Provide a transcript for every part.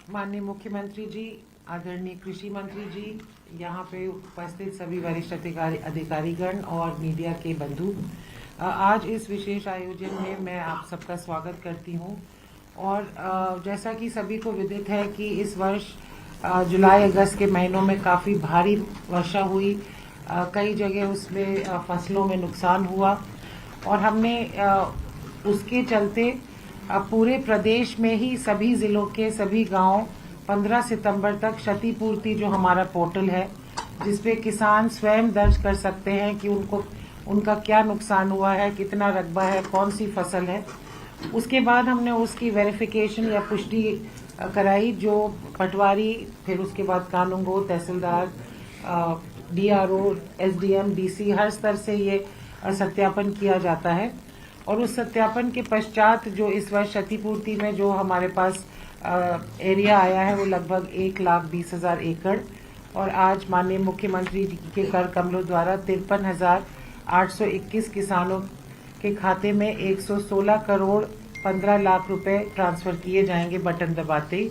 माननीय मुख्यमंत्री जी, आदरणीय कृषि मंत्री जी, यहाँ पे उपस्थित सभी वरिष्ठ अधिकारीगण और मीडिया के बंधु, आज इस विशेष आयोजन में मैं आप सबका स्वागत करती हूँ। और जैसा कि सभी को विदित है कि इस वर्ष जुलाई अगस्त के महीनों में काफ़ी भारी वर्षा हुई, कई जगह उसमें फसलों में नुकसान हुआ और हमने उसके चलते पूरे प्रदेश में ही सभी जिलों के सभी गांव 15 सितंबर तक क्षतिपूर्ति जो हमारा पोर्टल है जिसपे किसान स्वयं दर्ज कर सकते हैं कि उनका क्या नुकसान हुआ है, कितना रकबा है, कौन सी फसल है। उसके बाद हमने उसकी वेरिफिकेशन या पुष्टि कराई, जो पटवारी, फिर उसके बाद कानूनगो, तहसीलदार, डीआरओ, एसडीएम, डीसी, हर स्तर से ये सत्यापन किया जाता है। और उस सत्यापन के पश्चात जो इस वर्ष क्षतिपूर्ति में जो हमारे पास एरिया आया है वो लगभग 1,20,000 एकड़, और आज माननीय मुख्यमंत्री जी के कर कमलों द्वारा 53,821 किसानों के खाते में 116 करोड़ 15 लाख रुपए ट्रांसफर किए जाएंगे बटन दबाते ही।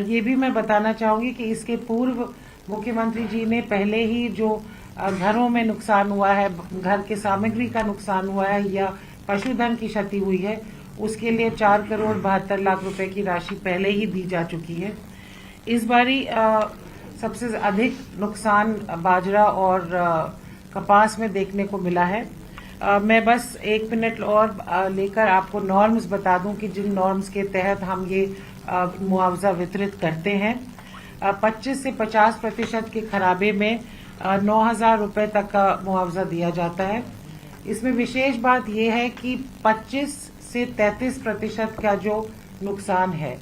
ये भी मैं बताना चाहूंगी कि इसके पूर्व मुख्यमंत्री जी ने पहले ही जो घरों में नुकसान हुआ है, घर के सामग्री का नुकसान हुआ है या पशुधन की क्षति हुई है, उसके लिए 4 करोड़ 72 लाख रुपए की राशि पहले ही दी जा चुकी है। इस बारी सबसे अधिक नुकसान बाजरा और कपास में देखने को मिला है। मैं बस 1 मिनट और लेकर आपको नॉर्म्स बता दूं कि जिन नॉर्म्स के तहत हम ये मुआवजा वितरित करते हैं। 25 से 50% के खराबे में 9,000 रुपए तक का मुआवजा दिया जाता है। इसमें विशेष बात यह है कि 25 से 33% का जो नुकसान है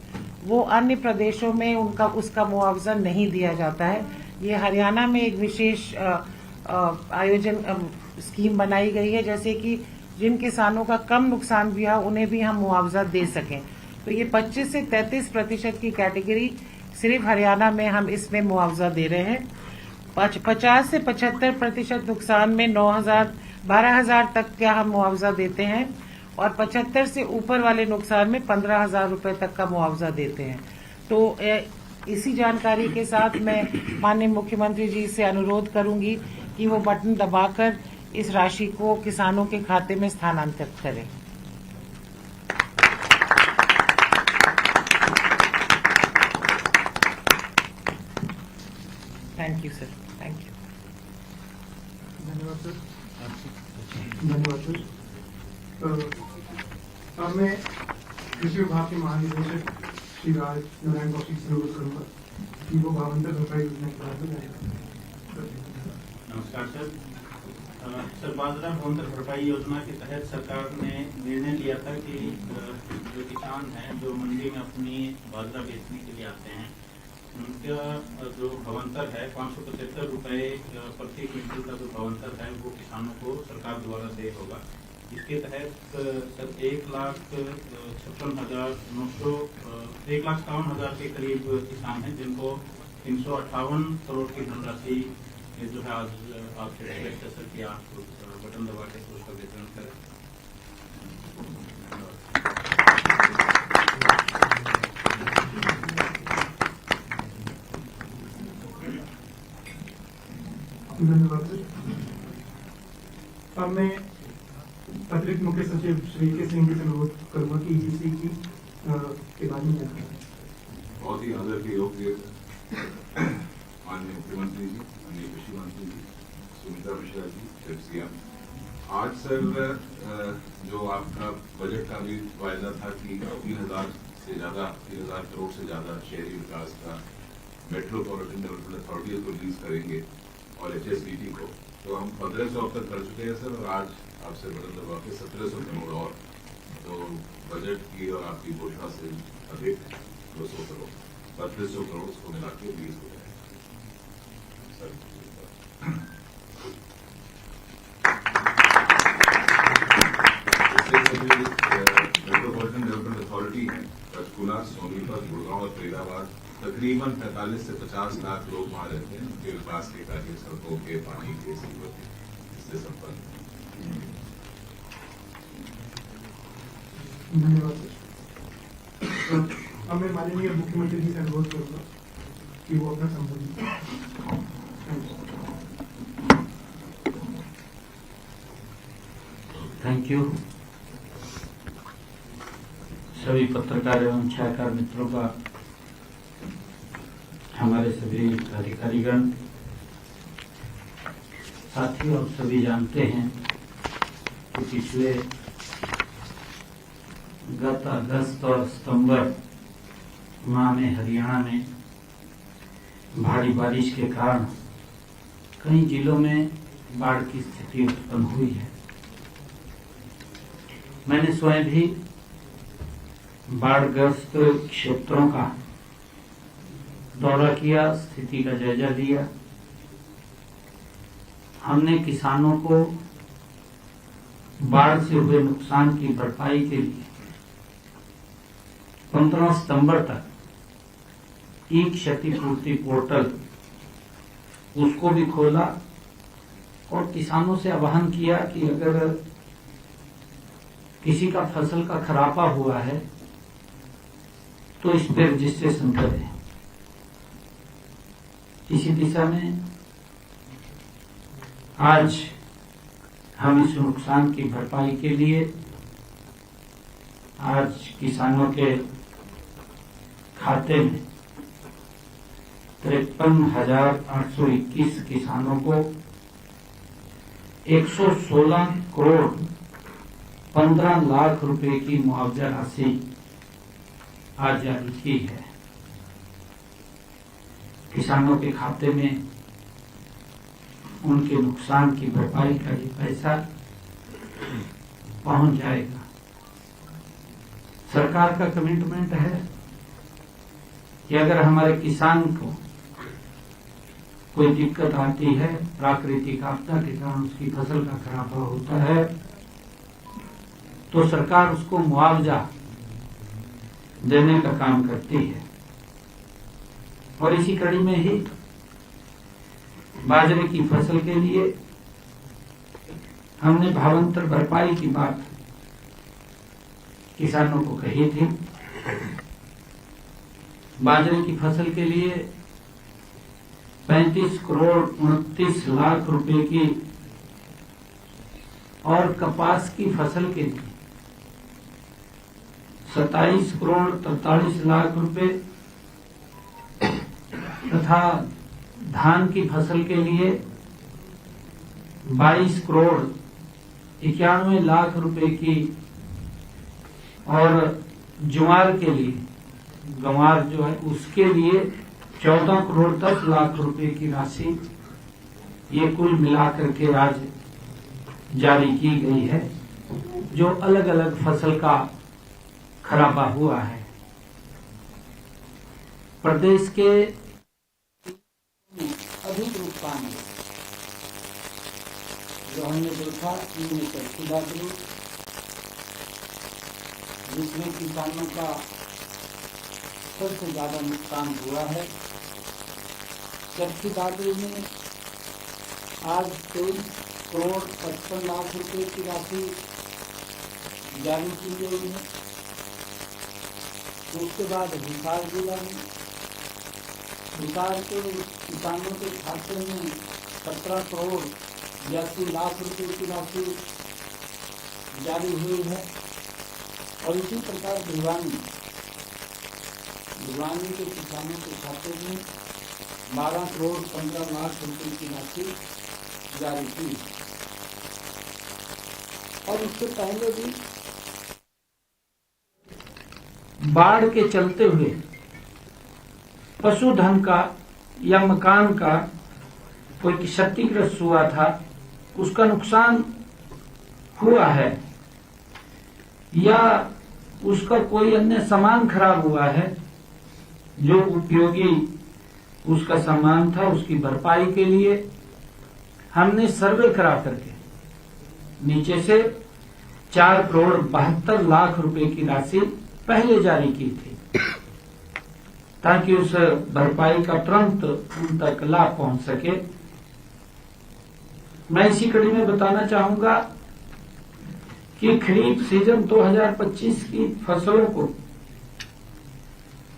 वो अन्य प्रदेशों में उसका मुआवजा नहीं दिया जाता है। ये हरियाणा में एक विशेष आयोजन स्कीम बनाई गई है, जैसे कि जिन किसानों का कम नुकसान भी है उन्हें भी हम मुआवजा दे सकें। तो ये 25 से 33% की कैटेगरी सिर्फ हरियाणा में हम इसमें मुआवजा दे रहे हैं। 50 से 75% नुकसान में 12,000 तक का हम मुआवजा देते हैं, और 75 से ऊपर वाले नुकसान में 15,000 रुपए तक का मुआवजा देते हैं। तो इसी जानकारी के साथ मैं माननीय मुख्यमंत्री जी से अनुरोध करूंगी कि वो बटन दबाकर इस राशि को किसानों के खाते में स्थानांतरित करें। Thank you sir, thank you. धन्यवाद सर। धन्यवाद सर। अब मैं कृषि विभाग के महानिदेशक श्री राज नारायण कौशिक से अनुरोध करूंगा कि वो भावांतर भरपाई योजना के बारे में जाएगा। नमस्कार सर। सर, बाजरा भावांतर भरपाई योजना के तहत सरकार ने निर्णय लिया था कि जो किसान हैं जो मंडी में अपनी बाजरा बेचने के लिए आते हैं उनका जो भावांतर है 575 रुपए प्रति क्विंटल का जो भावांतर है वो किसानों को सरकार द्वारा देय होगा। इसके तहत सर 1,57,000 के करीब किसान हैं जिनको 358 करोड़ की धनराशि जो है आज आपसे रिक्वेस्ट है सर कि आप बटन दबा के उसका वितरण करें। धन्यवाद सर। अब मैं अतिरिक्त मुख्य सचिव श्री के सिंह जी से अनुरोध करूंगा कि ईजीसी के बारे में जानकारी। बहुत ही आदर के योग्य माननीय मुख्यमंत्री जी, माननीय कृषि मंत्री जी, सुमित्रा मिश्रा जी, सीएम, आज सर जो आपका बजट का भी वायदा था कि 3,000 करोड़ से ज्यादा शहरी विकास का मेट्रोपॉलिटन डेवलपमेंट अथॉरिटी को रिलीज करेंगे और HSDT को, तो हम 1,500 अब तक कर चुके हैं सर, और आज आपसे बटन दबा के 1,700 करोड़ और तो बजट की और आपकी घोषणा से अधिक 200 करोड़ 3,200 करोड़ उसको मिला के 20 हो जाए सर। मेट्रोपॉलिटन डेवलपमेंट अथॉरिटी है पंचकुला, सोनीपत, गुड़गांव और फरीदाबाद, तकरीबन 45 से 50 लाख लोग वहाँ रहते हैं। उनके विकास के कार्य सड़कों के, पानी के, सीवर के, इससे संपन्न। धन्यवाद सर। अब मैं माननीय मुख्यमंत्री जी से अनुरोध करूंगा कि वो अपना संबोधित करें। Thank you. सभी पत्रकार एवं छायाकार मित्रों का, हमारे सभी अधिकारीगण, साथी और सभी जानते हैं कि पिछले गत अगस्त और सितंबर माह में हरियाणा में भारी बारिश के कारण कई जिलों में बाढ़ की स्थिति उत्पन्न हुई है। मैंने स्वयं भी बाढ़ग्रस्त क्षेत्रों का दौरा किया, स्थिति का जायजा लिया। हमने किसानों को बाढ़ से हुए नुकसान की भरपाई के लिए 15 सितंबर तक ई क्षतिपूर्ति पोर्टल उसको भी खोला और किसानों से आह्वान किया कि अगर किसी का फसल का खराबा हुआ है तो इस पर रजिस्ट्रेशन करें। इसी दिशा में आज हम इस नुकसान की भरपाई के लिए आज किसानों के खाते में 53,821 किसानों को 116 करोड़ 15 लाख रुपए की मुआवजा राशि आज जारी की है। किसानों के खाते में उनके नुकसान की भरपाई का ये पैसा पहुंच जाएगा। सरकार का कमिटमेंट है कि अगर हमारे किसान को कोई दिक्कत आती है, प्राकृतिक आपदा के कारण उसकी फसल का खराबा होता है, तो सरकार उसको मुआवजा देने का काम करती है। और इसी कड़ी में ही बाजरे की फसल के लिए हमने भावांतर भरपाई की बात किसानों को कही थी। बाजरे की फसल के लिए 35 करोड़ 29 लाख रुपए की और कपास की फसल के लिए 27 करोड़ 43 लाख रुपए तथा धान की फसल के लिए 22 करोड़ 91 लाख रुपए की और ज्वार के लिए, गंवार जो है उसके लिए 14 करोड़ 10 लाख रुपए की राशि ये कुल मिलाकर के आज जारी की गई है, जो अलग अलग फसल का खराबा हुआ है। प्रदेश के अधिक नुकसान है जो हमने देखा इनमें चरखी दादरी, जिसमें किसानों का सबसे ज्यादा नुकसान हुआ है। चरखी दादरी में आज 23 करोड़ 55 लाख रुपए की राशि जारी की गई है। उसके बाद हिसार जिला में हिसार के किसानों के खाते में 17 करोड़ 82 लाख रुपए की राशि जारी हुई है। और इसी प्रकार भिवानी के किसानों के खाते में 12 करोड़ 15 लाख रुपए की राशि जारी की। और इससे पहले भी बाढ़ के चलते हुए पशुधन का या मकान का कोई क्षतिग्रस्त हुआ था, उसका नुकसान हुआ है, या उसका कोई अन्य सामान खराब हुआ है, जो उपयोगी उसका सामान था, उसकी भरपाई के लिए हमने सर्वे करा करके नीचे से 4 करोड़ 72 लाख रुपए की राशि पहले जारी की थी, ताकि उस भरपाई का तुरंत उन तक लाभ पहुंच सके। मैं इसी कड़ी में बताना चाहूंगा कि खरीफ सीजन 2025 की फसलों को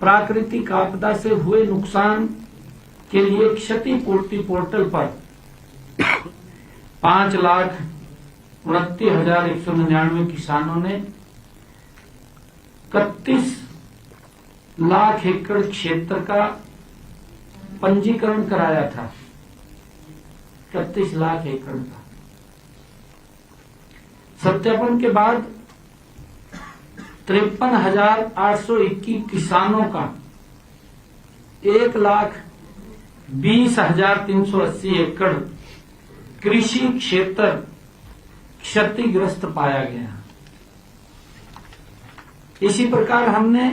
प्राकृतिक आपदा से हुए नुकसान के लिए क्षतिपूर्ति पोर्टल पर 5,29,199 किसानों ने 31 लाख एकड़ क्षेत्र का पंजीकरण कराया था। 31 लाख एकड़ का सत्यापन के बाद 53,821 किसानों का 1,20,380 एकड़ कृषि क्षेत्र क्षतिग्रस्त पाया गया। इसी प्रकार हमने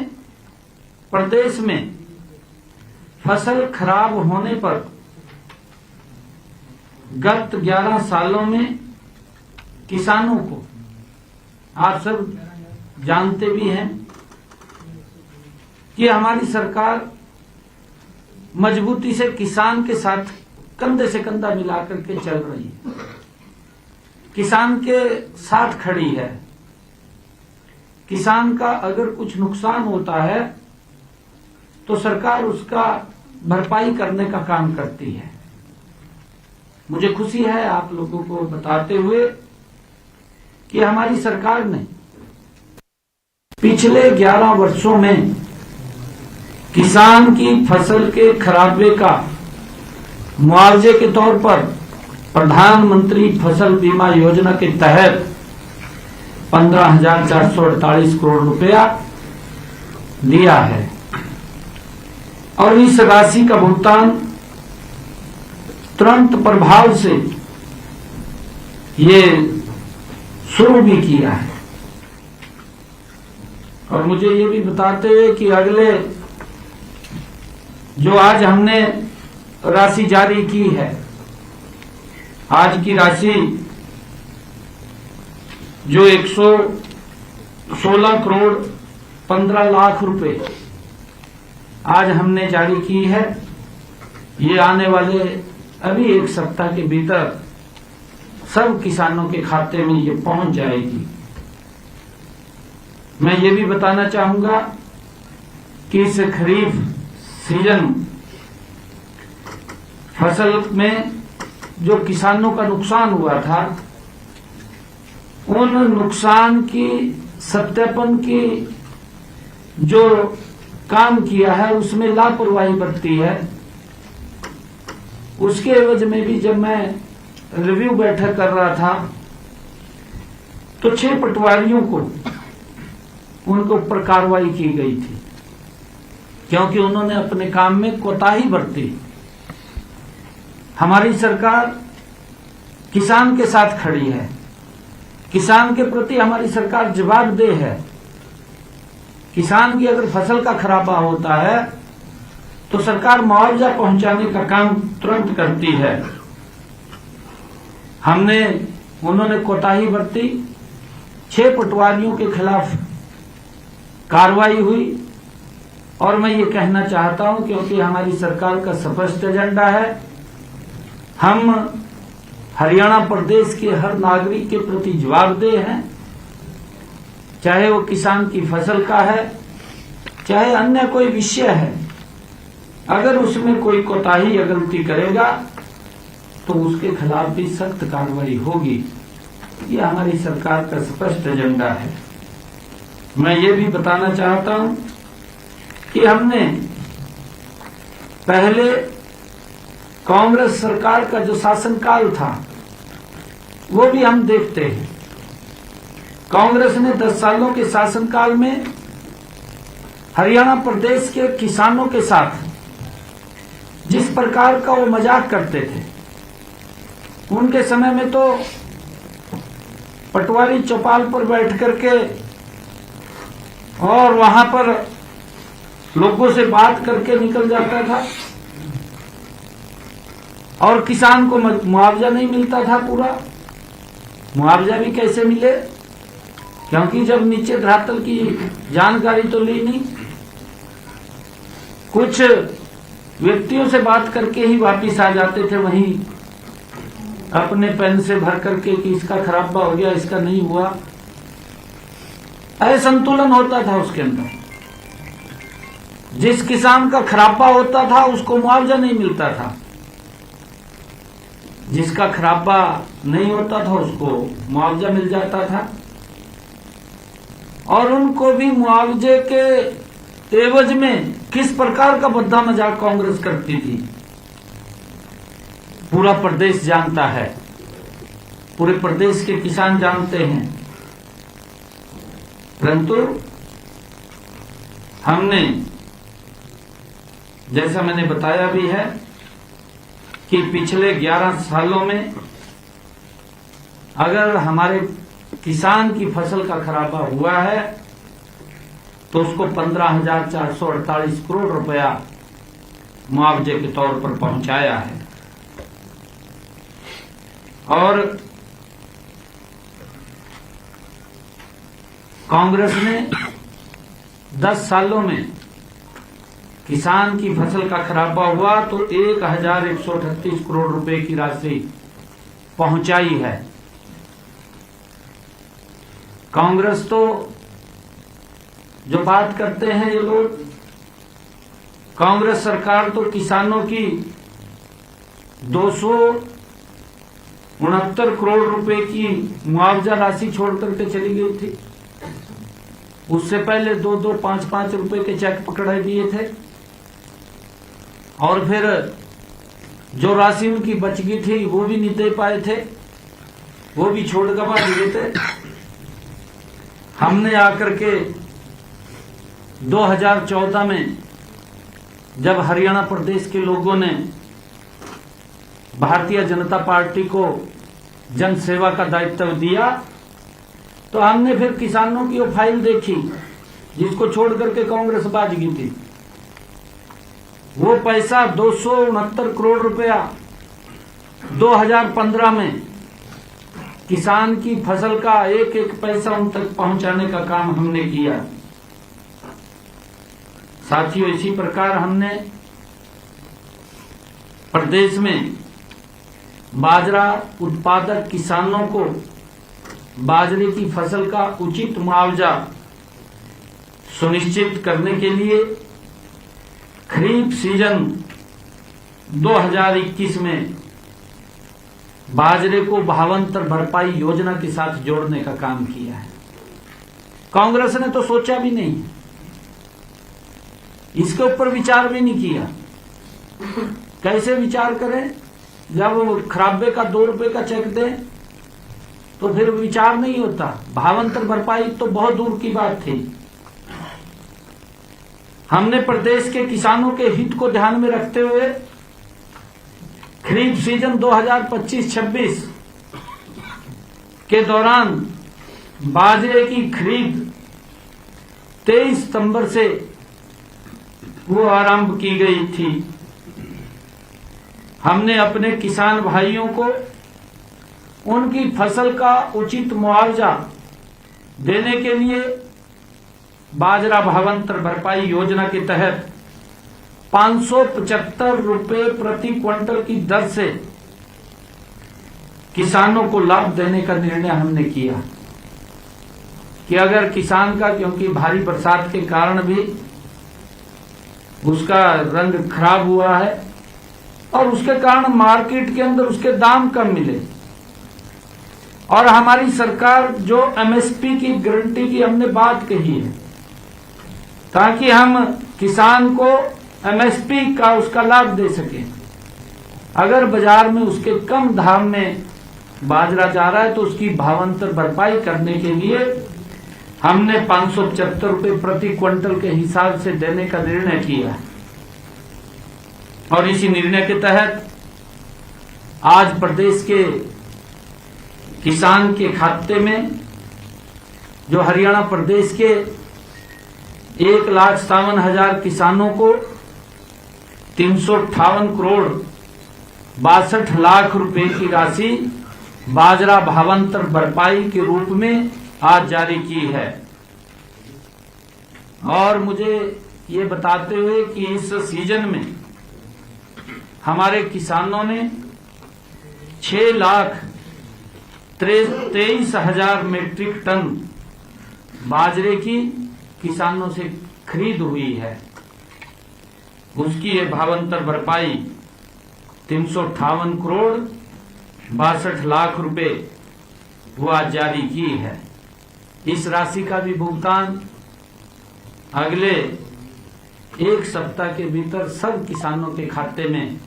प्रदेश में फसल खराब होने पर गत 11 सालों में किसानों को, आप सब जानते भी हैं कि हमारी सरकार मजबूती से किसान के साथ कंधे से कंधा मिलाकर के चल रही है, किसान के साथ खड़ी है। किसान का अगर कुछ नुकसान होता है तो सरकार उसका भरपाई करने का काम करती है। मुझे खुशी है आप लोगों को बताते हुए कि हमारी सरकार ने पिछले 11 वर्षों में किसान की फसल के खराबे का मुआवजे के तौर पर प्रधानमंत्री फसल बीमा योजना के तहत 15,448 करोड़ रुपया दिया है और इस राशि का भुगतान तुरंत प्रभाव से ये शुरू भी किया है। और मुझे ये भी बताते हुए कि अगले जो आज हमने राशि जारी की है, आज की राशि जो 116 करोड़ 15 लाख रुपए आज हमने जारी की है, ये आने वाले अभी एक सप्ताह के भीतर सब किसानों के खाते में ये पहुंच जाएगी। मैं ये भी बताना चाहूंगा कि इस खरीफ सीजन फसल में जो किसानों का नुकसान हुआ था, उन नुकसान की सत्यापन की जो काम किया है उसमें लापरवाही बरती है। उसके एवज में भी जब मैं रिव्यू बैठक कर रहा था तो 6 पटवारियों को उनके ऊपर कार्रवाई की गई थी क्योंकि उन्होंने अपने काम में कोताही बरती। हमारी सरकार किसान के साथ खड़ी है, किसान के प्रति हमारी सरकार जवाबदेह है। किसान की अगर फसल का खराबा होता है तो सरकार मुआवजा पहुंचाने का काम तुरंत करती है। उन्होंने कोताही बरती, 6 पटवारियों के खिलाफ कार्रवाई हुई और मैं ये कहना चाहता हूं क्योंकि हमारी सरकार का स्पष्ट एजेंडा है, हम हरियाणा प्रदेश के हर नागरिक के प्रति जवाबदेह हैं, चाहे वो किसान की फसल का है, चाहे अन्य कोई विषय है। अगर उसमें कोई कोताही या गलती करेगा तो उसके खिलाफ भी सख्त कार्रवाई होगी। ये हमारी सरकार का स्पष्ट एजेंडा है। मैं ये भी बताना चाहता हूं कि हमने पहले कांग्रेस सरकार का जो शासनकाल था वो भी हम देखते हैं। कांग्रेस ने 10 सालों के शासनकाल में हरियाणा प्रदेश के किसानों के साथ जिस प्रकार का वो मजाक करते थे, उनके समय में तो पटवारी चौपाल पर बैठ करके और वहां पर लोगों से बात करके निकल जाता था और किसान को मुआवजा नहीं मिलता था। पूरा मुआवजा भी कैसे मिले, क्योंकि जब नीचे धरातल की जानकारी तो ली नहीं, कुछ व्यक्तियों से बात करके ही वापिस आ जाते थे वहीं अपने पेन से भर करके कि इसका खराबा हो गया, इसका नहीं हुआ। असंतुलन होता था उसके अंदर। जिस किसान का खराबा होता था उसको मुआवजा नहीं मिलता था, जिसका खराबा नहीं होता था उसको मुआवजा मिल जाता था, और उनको भी मुआवजे के एवज में किस प्रकार का बद्दा मजाक कांग्रेस करती थी पूरा प्रदेश जानता है, पूरे प्रदेश के किसान जानते हैं। परंतु हमने, जैसा मैंने बताया भी है, कि पिछले 11 सालों में अगर हमारे किसान की फसल का खराबा हुआ है तो उसको 15,448 करोड़ रुपया मुआवजे के तौर पर पहुंचाया है। और कांग्रेस ने 10 सालों में किसान की फसल का खराबा हुआ तो 1,138 करोड़ रुपए की राशि पहुंचाई है। कांग्रेस तो जो बात करते हैं ये लोग, कांग्रेस सरकार तो किसानों की 269 करोड़ रुपए की मुआवजा राशि छोड़ करके चली गई थी। उससे पहले 2-2, 5-5 रुपए के चेक पकड़ा दिए थे, और फिर जो राशि उनकी बच गई थी वो भी नहीं दे पाए थे, वो भी छोड़ कर भाग गए थे। हमने आकर के 2014 में जब हरियाणा प्रदेश के लोगों ने भारतीय जनता पार्टी को जन सेवा का दायित्व दिया तो हमने फिर किसानों की वो फाइल देखी जिसको छोड़ करके कांग्रेस बाज गई थी। वो पैसा 269 करोड़ रुपया 2015 में किसान की फसल का एक एक पैसा उन तक पहुंचाने का काम हमने किया। साथियों, इसी प्रकार हमने प्रदेश में बाजरा उत्पादक किसानों को बाजरे की फसल का उचित मुआवजा सुनिश्चित करने के लिए खरीफ सीजन 2021 में बाजरे को भावांतर भरपाई योजना के साथ जोड़ने का काम किया है। कांग्रेस ने तो सोचा भी नहीं, इसके ऊपर विचार भी नहीं किया। कैसे विचार करें जब खराबे का 2 रुपए का चेक दें तो फिर विचार नहीं होता। भावांतर भरपाई तो बहुत दूर की बात थी। हमने प्रदेश के किसानों के हित को ध्यान में रखते हुए खरीफ सीजन 2025-26 के दौरान बाजरे की खरीद 23 सितंबर से वो आरंभ की गई थी। हमने अपने किसान भाइयों को उनकी फसल का उचित मुआवजा देने के लिए बाजरा भावांतर भरपाई योजना के तहत 575 रुपए प्रति क्विंटल की दर से किसानों को लाभ देने का निर्णय हमने किया कि अगर किसान का, क्योंकि भारी बरसात के कारण भी उसका रंग खराब हुआ है और उसके कारण मार्केट के अंदर उसके दाम कम मिले, और हमारी सरकार जो एमएसपी की गारंटी की हमने बात कही है ताकि हम किसान को एमएसपी का उसका लाभ दे सके। अगर बाजार में उसके कम दाम में बाजरा जा रहा है तो उसकी भावांतर भरपाई करने के लिए हमने 575 रुपए प्रति क्विंटल के हिसाब से देने का निर्णय किया, और इसी निर्णय के तहत आज प्रदेश के किसान के खाते में, जो हरियाणा प्रदेश के 1,57,000 किसानों को 358 करोड़ 62 लाख रुपए की राशि बाजरा भावांतर भरपाई के रूप में आज जारी की है। और मुझे ये बताते हुए कि इस सीजन में हमारे किसानों ने 6,23,000 मीट्रिक टन बाजरे की किसानों से खरीद हुई है। उसकी ये भावांतर भरपाई 358 करोड़ 62 लाख रुपए वो आज जारी की है। इस राशि का भी भुगतान अगले एक सप्ताह के भीतर सब किसानों के खाते में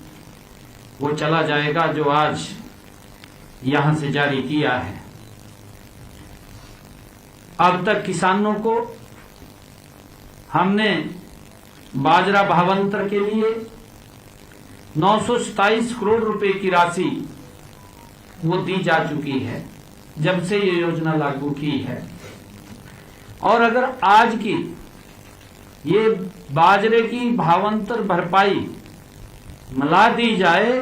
वो चला जाएगा जो आज यहां से जारी किया है। अब तक किसानों को हमने बाजरा भावांतर के लिए 927 करोड़ रुपए की राशि वो दी जा चुकी है जब से ये योजना लागू की है। और अगर आज की ये बाजरे की भावांतर भरपाई मिला दी जाए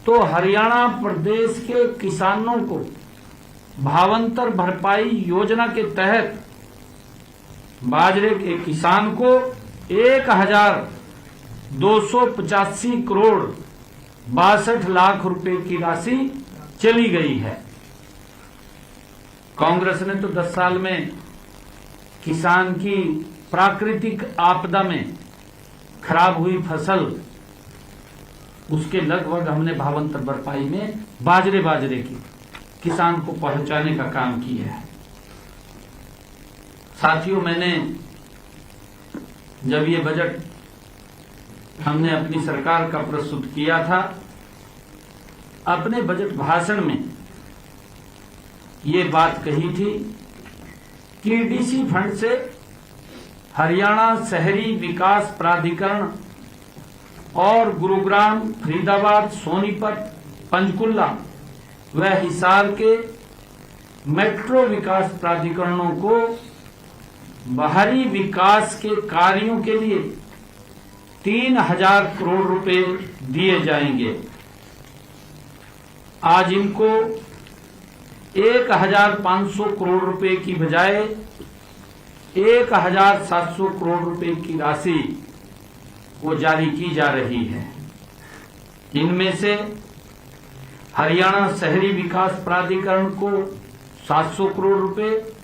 तो हरियाणा प्रदेश के किसानों को भावांतर भरपाई योजना के तहत बाजरे के किसान को 1285 करोड़ 62 लाख रुपए की राशि चली गई है। कांग्रेस ने तो 10 साल में किसान की प्राकृतिक आपदा में खराब हुई फसल उसके लगभग हमने भावांतर भरपाई में बाजरे की किसान को पहुंचाने का काम किया है। साथियों, मैंने जब ये बजट हमने अपनी सरकार का प्रस्तुत किया था, अपने बजट भाषण में ये बात कही थी कि डीसी फंड से हरियाणा शहरी विकास प्राधिकरण और गुरुग्राम, फरीदाबाद, सोनीपत, पंचकुला व हिसार के मेट्रो विकास प्राधिकरणों को बाहरी विकास के कार्यों के लिए 3000 करोड़ रुपए दिए जाएंगे। आज इनको 1500 करोड़ रुपए की बजाय 1700 करोड़ रुपए की राशि वो जारी की जा रही है। इनमें से हरियाणा शहरी विकास प्राधिकरण को 700 करोड़ रुपए,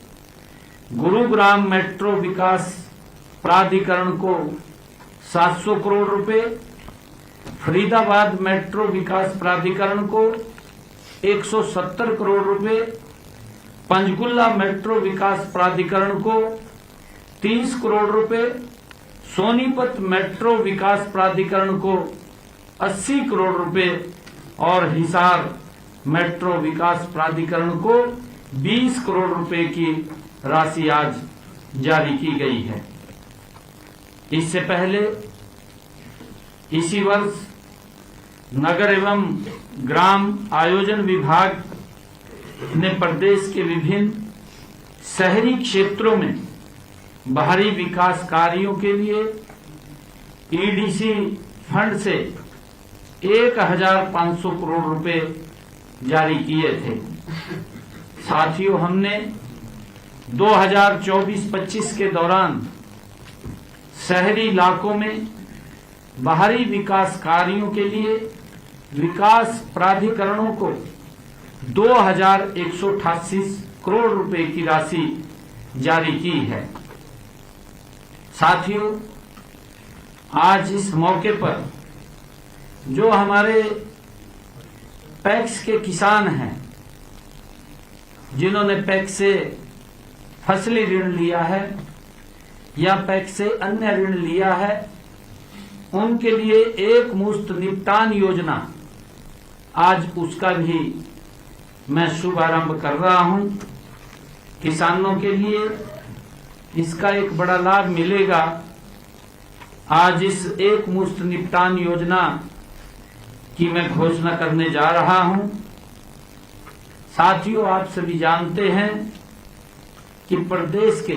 गुरुग्राम मेट्रो विकास प्राधिकरण को 700 करोड़ रुपए, फरीदाबाद मेट्रो विकास प्राधिकरण को 170 करोड़ रुपए, पंचकुला मेट्रो विकास प्राधिकरण को 30 करोड़ रुपए, सोनीपत मेट्रो विकास प्राधिकरण को 80 करोड़ रुपए और हिसार मेट्रो विकास प्राधिकरण को 20 करोड़ रुपए की राशि आज जारी की गई है। इससे पहले इसी वर्ष नगर एवं ग्राम आयोजन विभाग ने प्रदेश के विभिन्न शहरी क्षेत्रों में बाहरी विकास कार्यों के लिए ईडीसी फंड से 1500 करोड़ रुपए जारी किए थे। साथियों, हमने 2024-25 के दौरान शहरी इलाकों में बाहरी विकास कार्यों के लिए विकास प्राधिकरणों को 2188 करोड़ रुपए की राशि जारी की है। साथियों, आज इस मौके पर जो हमारे पैक्स के किसान हैं, जिन्होंने पैक्स से फसली ऋण लिया है या पैक्स से अन्य ऋण लिया है, उनके लिए एक मुश्त निपटान योजना आज उसका भी मैं शुभारंभ कर रहा हूं। किसानों के लिए इसका एक बड़ा लाभ मिलेगा। आज इस एक मुश्त निपटान योजना की मैं घोषणा करने जा रहा हूं। साथियों, आप सभी जानते हैं कि प्रदेश के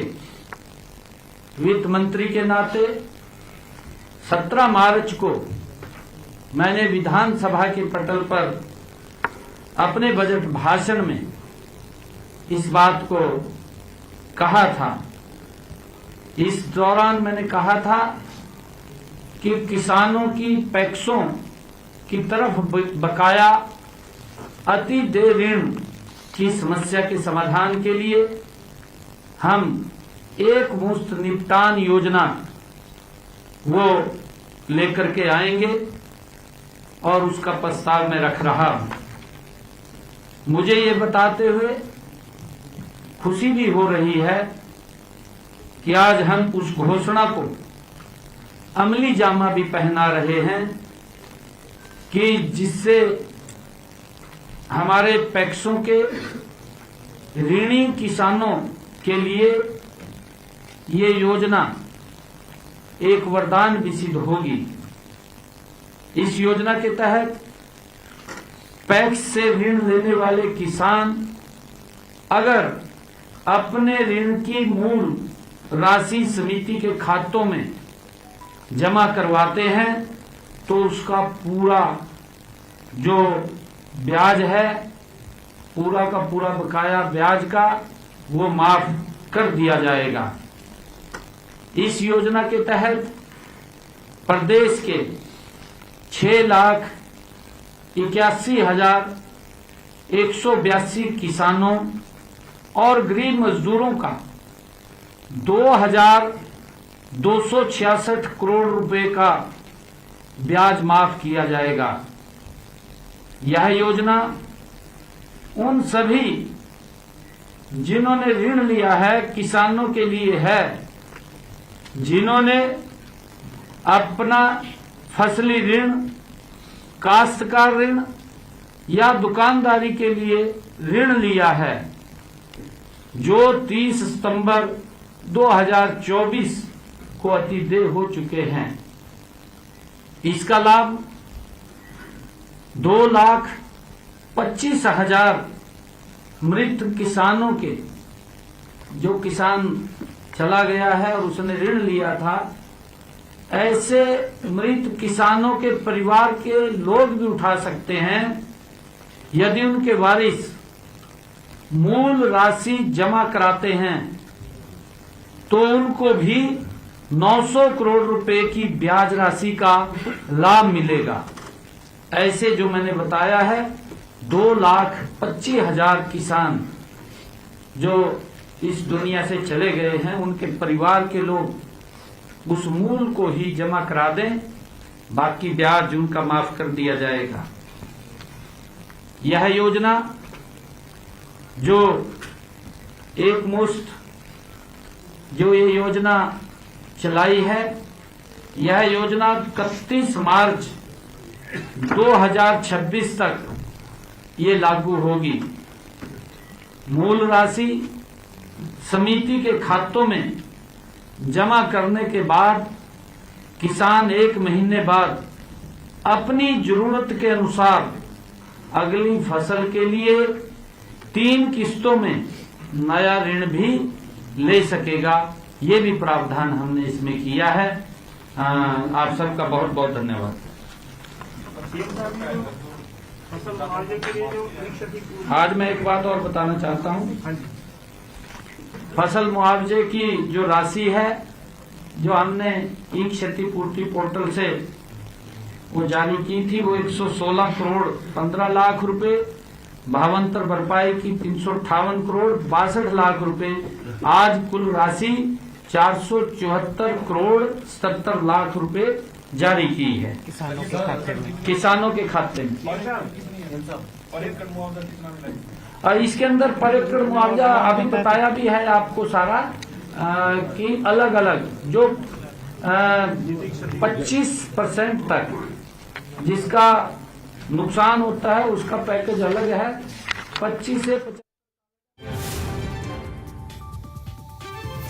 वित्त मंत्री के नाते 17 मार्च को मैंने विधानसभा के पटल पर अपने बजट भाषण में इस बात को कहा था। इस दौरान मैंने कहा था कि किसानों की पैक्सों की तरफ बकाया अति देय ऋण की समस्या के समाधान के लिए हम एक मुश्त निपटान योजना वो लेकर के आएंगे और उसका प्रस्ताव मैं रख रहा हूं। मुझे ये बताते हुए खुशी भी हो रही है कि आज हम उस घोषणा को अमली जामा भी पहना रहे हैं कि जिससे हमारे पैक्सों के ऋणी किसानों के लिए ये योजना एक वरदान भी सिद्ध होगी। इस योजना के तहत पैक्स से ऋण लेने वाले किसान अगर अपने ऋण की मूल राशि समिति के खातों में जमा करवाते हैं तो उसका पूरा जो ब्याज है, पूरा का पूरा बकाया ब्याज का वो माफ कर दिया जाएगा। इस योजना के तहत प्रदेश के 6,81,182 किसानों और गरीब मजदूरों का 2,266 करोड़ रुपए का ब्याज माफ किया जाएगा। यह योजना उन सभी जिन्होंने ऋण लिया है किसानों के लिए है, जिन्होंने अपना फसली ऋण, काश्तकार ऋण या दुकानदारी के लिए ऋण लिया है, जो 30 सितंबर 2024 को अतिदेय हो चुके हैं। इसका लाभ 2,25,000 मृत किसानों के, जो किसान चला गया है और उसने ऋण लिया था, ऐसे मृत किसानों के परिवार के लोग भी उठा सकते हैं यदि उनके वारिस मूल राशि जमा कराते हैं तो उनको भी 900 करोड़ रुपए की ब्याज राशि का लाभ मिलेगा। ऐसे जो मैंने बताया है 2,25,000 किसान जो इस दुनिया से चले गए हैं, उनके परिवार के लोग उस मूल को ही जमा करा दें, बाकी ब्याज उनका माफ कर दिया जाएगा। यह योजना जो एक मुश्त जो ये योजना चलाई है, यह योजना 31 मार्च 2026 तक ये लागू होगी। मूल राशि समिति के खातों में जमा करने के बाद किसान 1 महीने बाद अपनी जरूरत के अनुसार अगली फसल के लिए 3 किस्तों में नया ऋण भी ले सकेगा। ये भी प्रावधान हमने इसमें किया है। आप सबका बहुत बहुत धन्यवाद। आज मैं एक बात और बताना चाहता हूँ। फसल मुआवजे की जो राशि है, जो हमने ई क्षतिपूर्ति पोर्टल से वो जारी की थी, वो 116 करोड़ 15 लाख रुपए, भावांतर भरपाई की 358 करोड़ 62 लाख रुपए। आज कुल राशि 474 करोड़ 77 लाख रुपए जारी की है किसानों के खाते में। और इसके अंदर पर एकड़ मुआवजा अभी बताया भी है आपको सारा कि अलग अलग जो 25% तक जिसका नुकसान होता है उसका पैकेज अलग है। 25 से 50